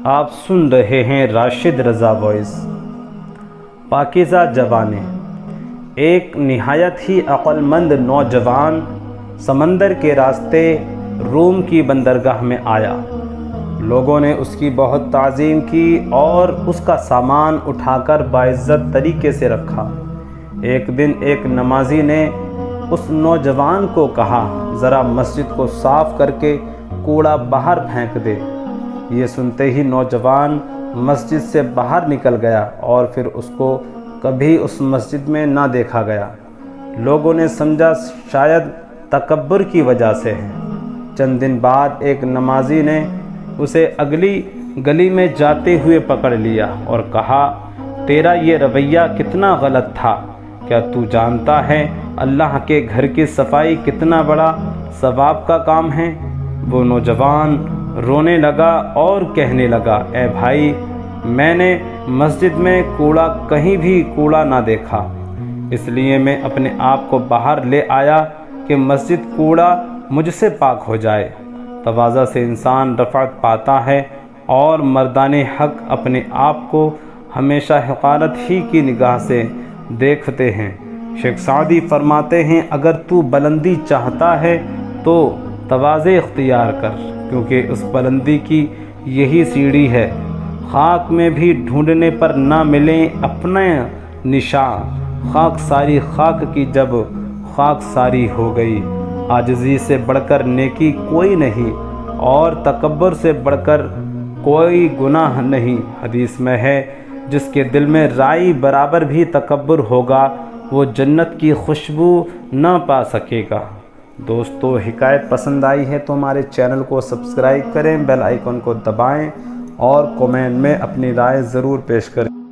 آپ سن رہے ہیں راشد رضا وائس۔ پاکیزہ جوانیں۔ ایک نہایت ہی عقل مند نوجوان سمندر کے راستے روم کی بندرگاہ میں آیا۔ لوگوں نے اس کی بہت تعظیم کی اور اس کا سامان اٹھا کر باعزت طریقے سے رکھا۔ ایک دن ایک نمازی نے اس نوجوان کو کہا، ذرا مسجد کو صاف کر کے کوڑا باہر پھینک دے۔ یہ سنتے ہی نوجوان مسجد سے باہر نکل گیا اور پھر اس کو کبھی اس مسجد میں نہ دیکھا گیا۔ لوگوں نے سمجھا شاید تکبر کی وجہ سے ہے۔ چند دن بعد ایک نمازی نے اسے اگلی گلی میں جاتے ہوئے پکڑ لیا اور کہا، تیرا یہ رویہ کتنا غلط تھا۔ کیا تو جانتا ہے اللہ کے گھر کی صفائی کتنا بڑا ثواب کا کام ہے؟ وہ نوجوان رونے لگا اور کہنے لگا، اے بھائی، میں نے مسجد میں کہیں بھی کوڑا نہ دیکھا، اس لیے میں اپنے آپ کو باہر لے آیا کہ مسجد کوڑا مجھ سے پاک ہو جائے۔ تواضع سے انسان رفعت پاتا ہے اور مردان حق اپنے آپ کو ہمیشہ حقارت ہی کی نگاہ سے دیکھتے ہیں۔ شیخ سعدی فرماتے ہیں، اگر تو بلندی چاہتا ہے تو تواضع اختیار کر، کیونکہ اس بلندی کی یہی سیڑھی ہے۔ خاک میں بھی ڈھونڈنے پر نہ ملیں اپنے نشان، خاک ساری خاک کی جب خاک ساری ہو گئی۔ عاجزی سے بڑھ کر نیکی کوئی نہیں اور تکبر سے بڑھ کر کوئی گناہ نہیں۔ حدیث میں ہے، جس کے دل میں رائی برابر بھی تکبر ہوگا وہ جنت کی خوشبو نہ پا سکے گا۔ دوستو، حکایت پسند آئی ہے تو ہمارے چینل کو سبسکرائب کریں، بیل آئیکن کو دبائیں اور کومنٹ میں اپنی رائے ضرور پیش کریں۔